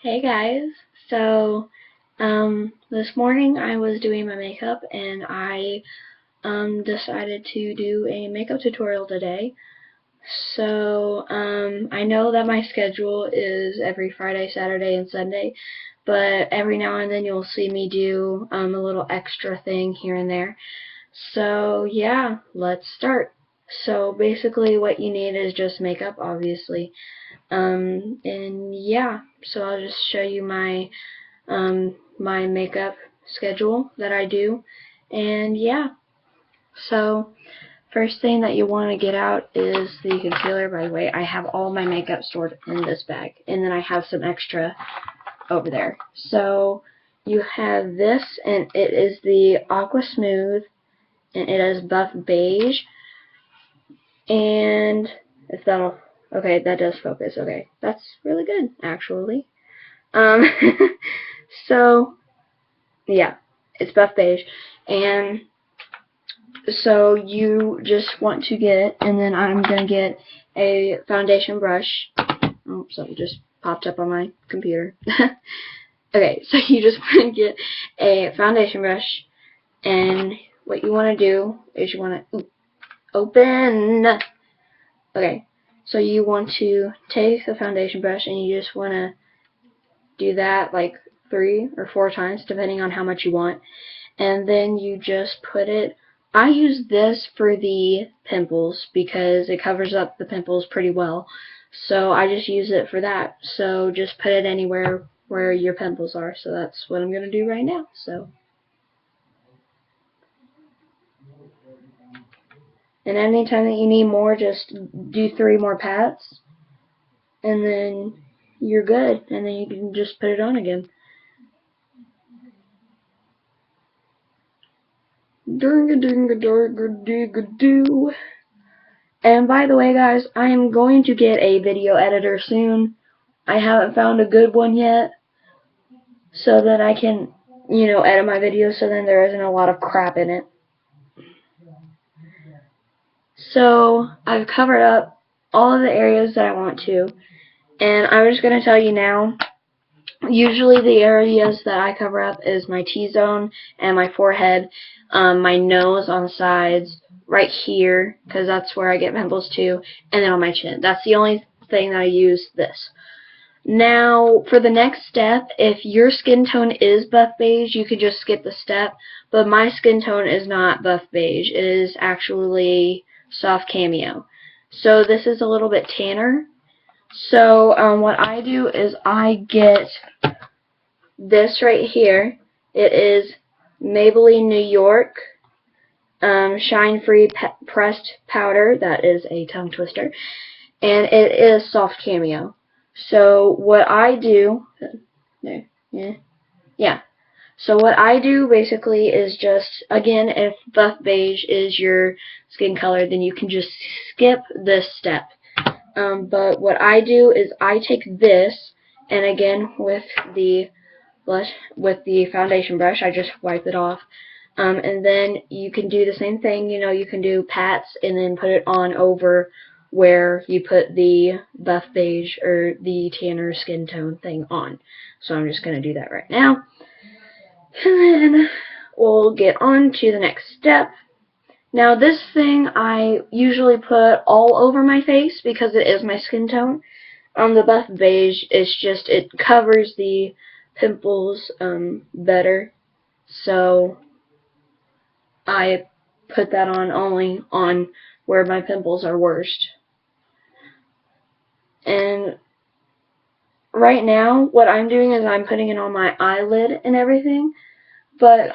Hey guys. So, this morning I was doing my makeup and I decided to do a makeup tutorial today. So, I know that my schedule is every Friday, Saturday, and Sunday, but every now and then you'll see me do a little extra thing here and there. So, yeah, let's start. So, basically what you need is just makeup, obviously. And yeah, so I'll just show you my makeup schedule that I do. And yeah, so first thing that you want to get out is the concealer. By the way, I have all my makeup stored in this bag, and then I have some extra over there. So you have this, and it is the Aqua Smooth, and it is Buff Beige. And if that'll, okay, that does focus. Okay, that's really good, actually. Um, so yeah, it's Buff Beige, and so you just want to get, and then I'm gonna get a foundation brush. Oh, something just popped up on my computer. Okay, so you just want to get a foundation brush, and what you want to do is you want to open. Okay, so you want to take the foundation brush and you just want to do that like 3 or 4 times, depending on how much you want. And then you just put it, I use this for the pimples because it covers up the pimples pretty well, so I just use it for that. So just put it anywhere where your pimples are. So that's what I'm going to do right now. So, and anytime that you need more, just do 3 more pats and then you're good, and then you can just put it on again. Doo. And by the way, guys, I am going to get a video editor soon. I haven't found a good one yet, so that I can, edit my videos so then there isn't a lot of crap in it. So I've covered up all of the areas that I want to, and I'm just going to tell you now, usually the areas that I cover up is my T-zone and my forehead, my nose on the sides, right here, because that's where I get pimples too, and then on my chin. That's the only thing that I use this. Now, for the next step, if your skin tone is buff beige, you could just skip the step, but my skin tone is not buff beige. It is actually soft cameo. So this is a little bit tanner. So what I do is I get this right here. It is Maybelline New York Shine Free Pressed Powder. That is a tongue twister. And it is soft cameo. So what I do, yeah. So what I do basically is just, again, if buff beige is your skin color, then you can just skip this step. But what I do is I take this, and again with the foundation brush, I just wipe it off. And then you can do the same thing. You can do pats and then put it on over where you put the buff beige or the tanner skin tone thing on. So I'm just going to do that right now. And then we'll get on to the next step. Now this thing I usually put all over my face because it is my skin tone. On the buff beige, it's just, it covers the pimples better. So I put that on only on where my pimples are worst. And right now, what I'm doing is I'm putting it on my eyelid and everything. But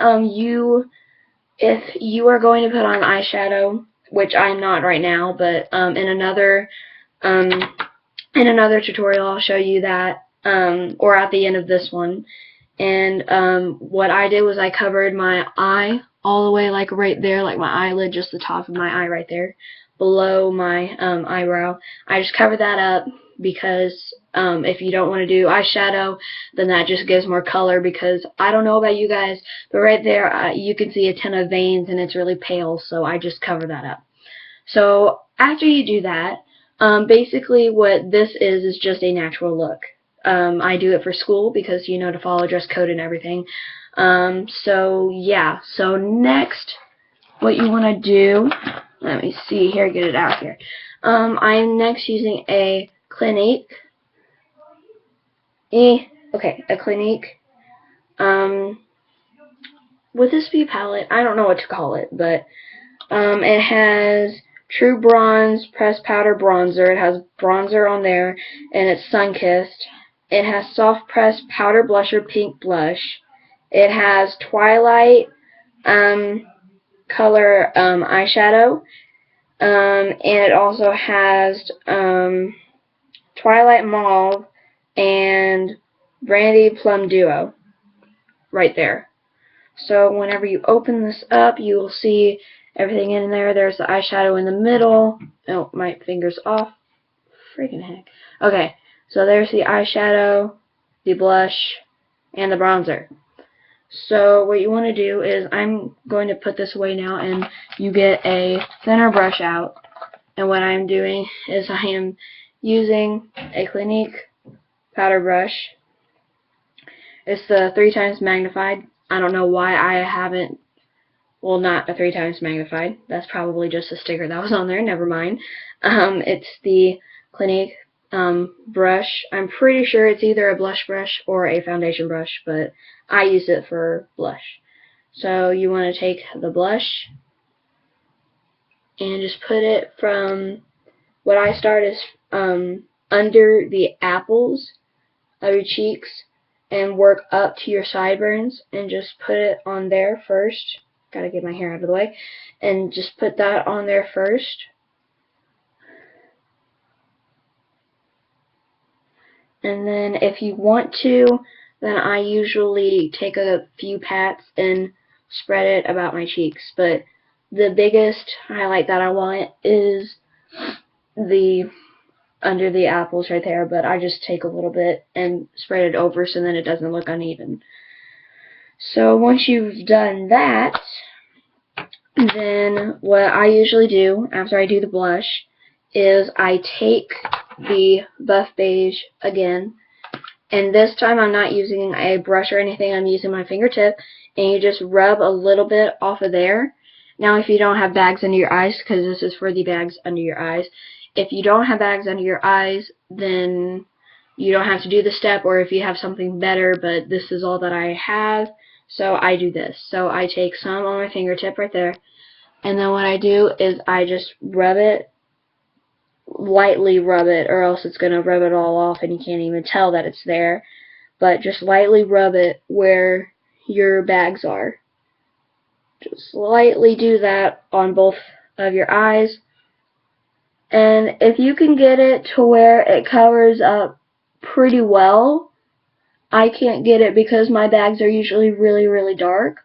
if you are going to put on eyeshadow, which I'm not right now, but in another tutorial I'll show you that, or at the end of this one. And what I did was I covered my eye all the way, like right there, like my eyelid, just the top of my eye right there, below my eyebrow. I just covered that up because if you don't want to do eyeshadow, then that just gives more color, because I don't know about you guys, but right there you can see a ton of veins and it's really pale, so I just cover that up. So after you do that, basically what this is just a natural look. I do it for school because, you know, to follow dress code and everything. So yeah, so next, what you want to do, let me see here, get it out here. I'm next using a Clinique. A Clinique. With this B palette, I don't know what to call it, but it has True Bronze Pressed Powder Bronzer. It has bronzer on there, and it's sun-kissed. It has Soft Pressed Powder Blusher Pink Blush. It has Twilight color eyeshadow, and it also has Twilight Mauve and Brandy Plum Duo right there. So whenever you open this up, you will see everything in there. There's the eyeshadow in the middle. Oh, my finger's off. Freaking heck. Okay, so there's the eyeshadow, the blush, and the bronzer. So what you want to do is, I'm going to put this away now, and you get a thinner brush out. And what I'm doing is I am using a Clinique powder brush. It's the 3 times magnified. I don't know why I haven't, well, not a 3 times magnified. That's probably just a sticker that was on there. Never mind. It's the Clinique brush. I'm pretty sure it's either a blush brush or a foundation brush, but I use it for blush. So you want to take the blush and just put it from, what I start is under the apples of your cheeks and work up to your sideburns, and just put it on there first. Gotta get my hair out of the way. And just put that on there first. And then if you want to, then I usually take a few pats and spread it about my cheeks. But the biggest highlight that I want is the under the apples right there, but I just take a little bit and spread it over so then it doesn't look uneven. So once you've done that, then what I usually do after I do the blush is I take the Buff Beige again, and this time I'm not using a brush or anything, I'm using my fingertip, and you just rub a little bit off of there. Now if you don't have bags under your eyes, because this is for the bags under your eyes, if you don't have bags under your eyes, then you don't have to do the step, or if you have something better, but this is all that I have, so I do this. So I take some on my fingertip right there, and then what I do is I just rub it, lightly rub it, or else it's going to rub it all off and you can't even tell that it's there. But just lightly rub it where your bags are. Just lightly do that on both of your eyes. And if you can get it to where it covers up pretty well, I can't get it because my bags are usually really, really dark,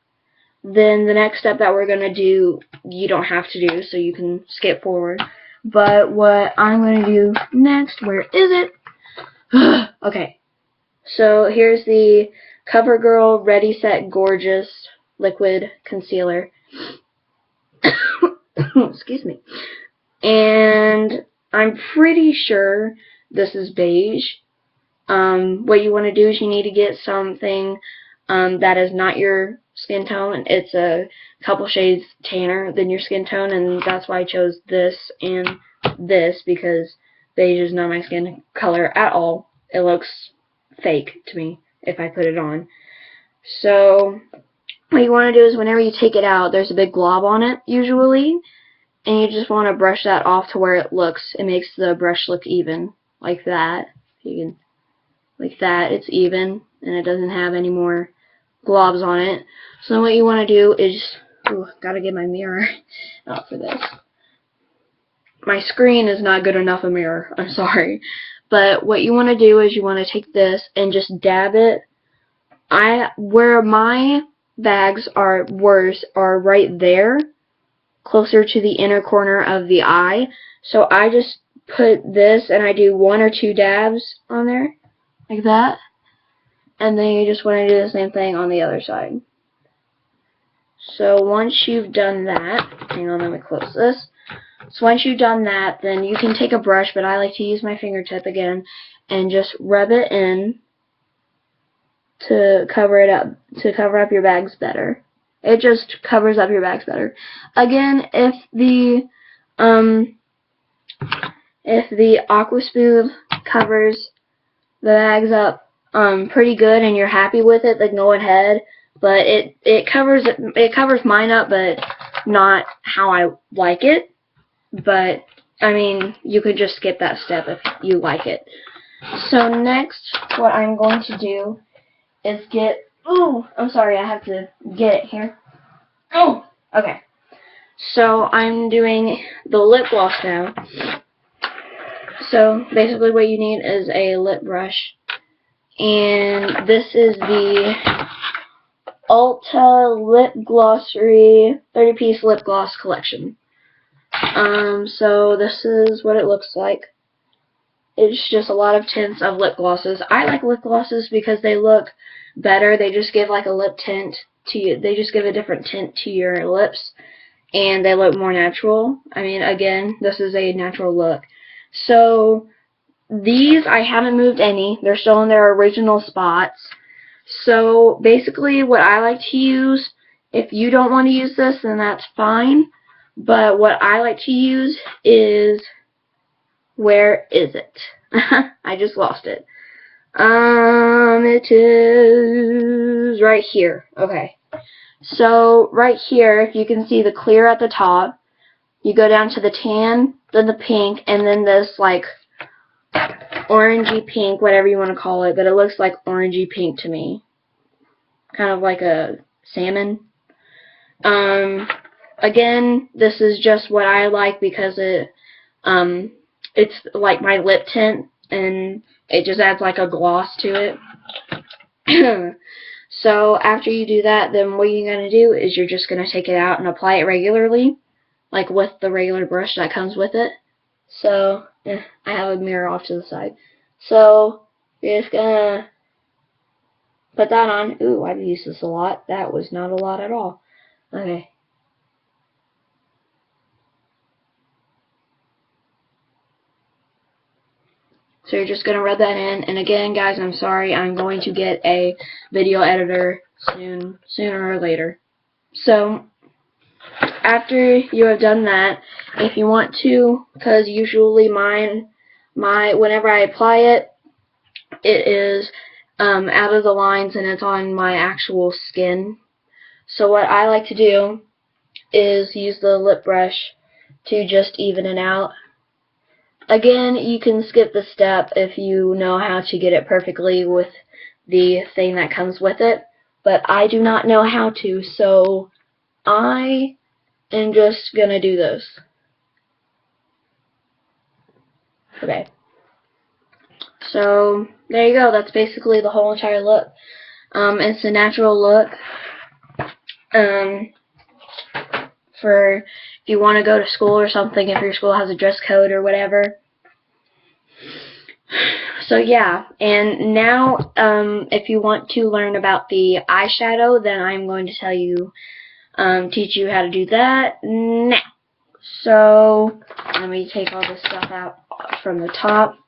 then the next step that we're going to do, you don't have to do, so you can skip forward. But what I'm going to do next, where is it? Okay, so here's the CoverGirl Ready Set Gorgeous Liquid Concealer. Excuse me. And I'm pretty sure this is beige. What you want to do is you need to get something that is not your skin tone. It's a couple shades tanner than your skin tone, and that's why I chose this and this, because beige is not my skin color at all. It looks fake to me if I put it on. So what you want to do is whenever you take it out, there's a big glob on it usually, and you just want to brush that off to where it makes the brush look even, like that. You can, like that, it's even, and it doesn't have any more globs on it. So what you want to do is, gotta get my mirror out for this. My screen is not good enough a mirror, I'm sorry. But what you want to do is you want to take this and just dab it. Where my bags are worse are right there, closer to the inner corner of the eye. So I just put this and I do 1 or 2 dabs on there, like that. And then you just want to do the same thing on the other side. So once you've done that, hang on, let me close this. So once you've done that, then you can take a brush, but I like to use my fingertip again, and just rub it in to cover it up, to cover up your bags better. It just covers up your bags better. Again, if the Aqua Smooth covers the bags up pretty good and you're happy with it, then go ahead. But it covers mine up, but not how I like it. But I mean, you could just skip that step if you like it. So next, what I'm going to do is get. Ooh, I'm sorry, I have to get it here. Oh, okay. So I'm doing the lip gloss now. So basically, what you need is a lip brush, and this is the Ulta Lip Glossary 30-piece lip gloss collection. So this is what it looks like. It's just a lot of tints of lip glosses. I like lip glosses because they look better. They just give like a lip tint to you. They just give a different tint to your lips, and they look more natural. I mean, again, this is a natural look. So these, I haven't moved any. They're still in their original spots. So basically what I like to use, if you don't want to use this, then that's fine. But what I like to use is, where is it? I just lost it. It is right here. Okay. So right here, if you can see the clear at the top, you go down to the tan, then the pink, and then this like orangey pink, whatever you want to call it, but it looks like orangey pink to me. Kind of like a salmon. Again, this is just what I like because it's like my lip tint, and it just adds like a gloss to it. So after you do that, then what you're going to do is you're just going to take it out and apply it regularly, like with the regular brush that comes with it. So, I have a mirror off to the side. So, you're just going to put that on. Ooh, I've used this a lot. That was not a lot at all. Okay. So you're just going to rub that in. And again, guys, I'm sorry. I'm going to get a video editor sooner or later. So, after you have done that, if you want to, because usually whenever I apply it, it is out of the lines and it's on my actual skin. So what I like to do is use the lip brush to just even it out. Again, you can skip the step if you know how to get it perfectly with the thing that comes with it, but I do not know how to, so I am just gonna do this. Okay. So there you go. That's basically the whole entire look. It's a natural look. For if you want to go to school or something, if your school has a dress code or whatever. So yeah, and now if you want to learn about the eyeshadow, then I'm going to tell you, teach you how to do that now. So let me take all this stuff out from the top.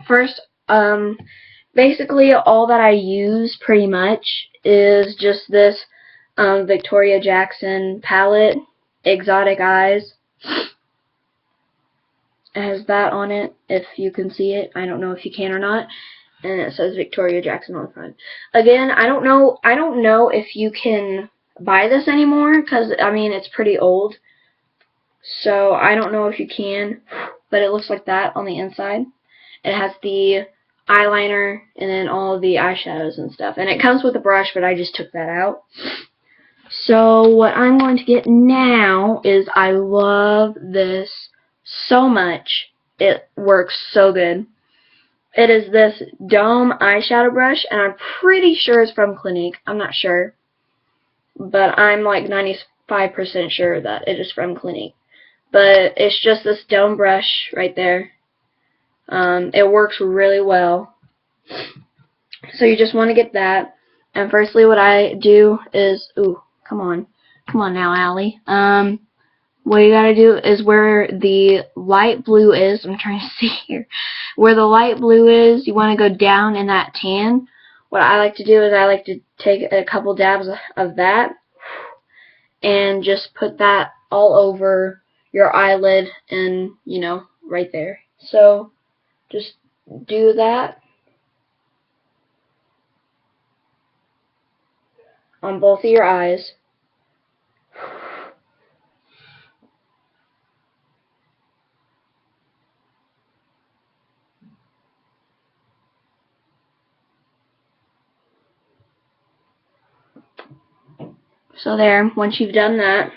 First, basically all that I use pretty much is just this Victoria Jackson palette, Exotic Eyes. It has that on it, if you can see it. I don't know if you can or not. And it says Victoria Jackson on the front. Again, I don't know if you can buy this anymore, because I mean it's pretty old. So I don't know if you can, but it looks like that on the inside. It has the eyeliner and then all of the eyeshadows and stuff. And it comes with a brush, but I just took that out. So what I'm going to get now is, I love this so much. It works so good. It is this Dome eyeshadow brush, and I'm pretty sure it's from Clinique. I'm not sure, but I'm like 95% sure that it is from Clinique. But it's just this Dome brush right there. It works really well. So you just want to get that. And firstly, what I do is, ooh, come on now, Allie. What what you gotta do is where the light blue is, I'm trying to see here, where the light blue is, you want to go down in that tan. What I like to do is I like to take a couple dabs of that and just put that all over your eyelid and, you know, right there. So just do that on both of your eyes. So there, once you've done that,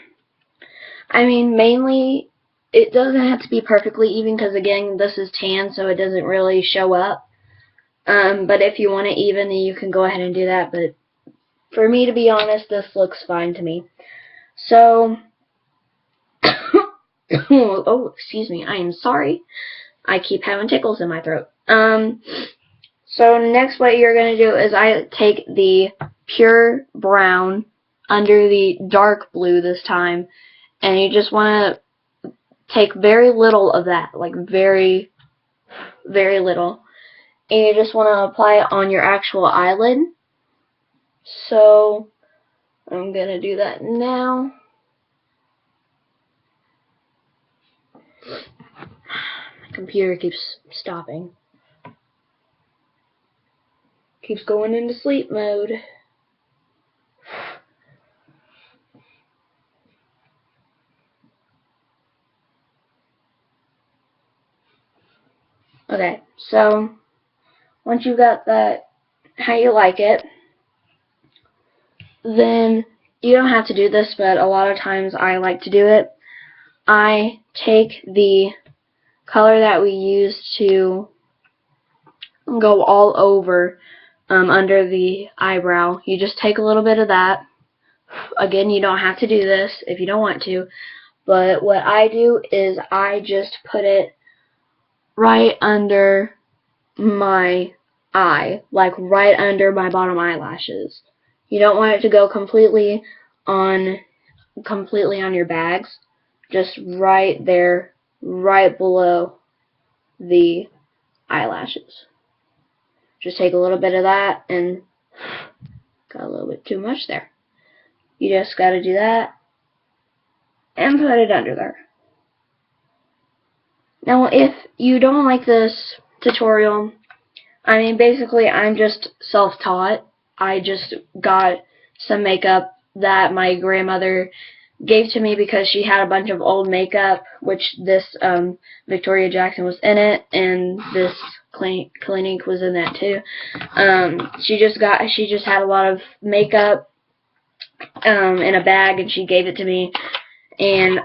I mean, mainly, it doesn't have to be perfectly even because, again, this is tan, so it doesn't really show up. But if you want it even, then you can go ahead and do that. But for me, to be honest, this looks fine to me. So, oh, excuse me, I am sorry. I keep having tickles in my throat. So next what you're going to do is I take the pure brown under the dark blue this time, and you just want to take very little of that, like very, very little, and you just want to apply it on your actual eyelid. So I'm going to do that now. My computer keeps stopping. Keeps going into sleep mode. Okay, so once you've got that how you like it, then you don't have to do this, but a lot of times I like to do it. I take the color that we use to go all over under the eyebrow. You just take a little bit of that. Again, you don't have to do this if you don't want to, but what I do is I just put it right under my eye, like right under my bottom eyelashes. You don't want it to go completely on your bags, just right there, right below the eyelashes. Just take a little bit of that, and got a little bit too much there. You just got to do that and put it under there. Now, if you don't like this tutorial, I mean, basically, I'm just self-taught. I just got some makeup that my grandmother gave to me because she had a bunch of old makeup, which this Victoria Jackson was in it, and this Clinique was in that too. She just had a lot of makeup in a bag, and she gave it to me. And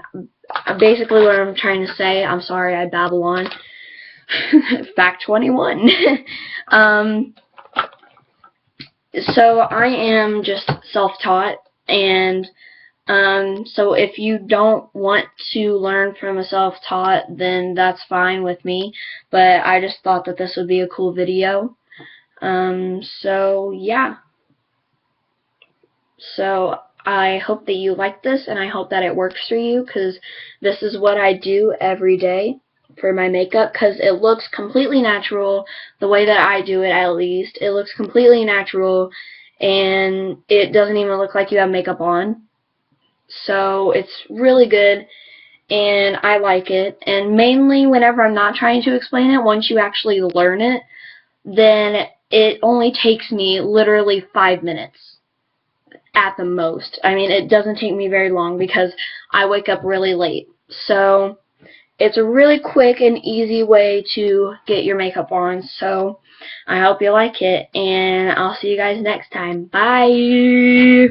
basically, what I'm trying to say, I'm sorry, I babble on. Fact 21. So I am just self-taught, and so if you don't want to learn from a self-taught, then that's fine with me, but I just thought that this would be a cool video. So yeah. So I hope that you like this, and I hope that it works for you, because this is what I do every day for my makeup, because it looks completely natural, the way that I do it at least. It looks completely natural, and it doesn't even look like you have makeup on. So it's really good, and I like it. And mainly whenever I'm not trying to explain it, once you actually learn it, then it only takes me literally 5 minutes at the most. I mean, it doesn't take me very long because I wake up really late. So it's a really quick and easy way to get your makeup on. So I hope you like it, and I'll see you guys next time. Bye!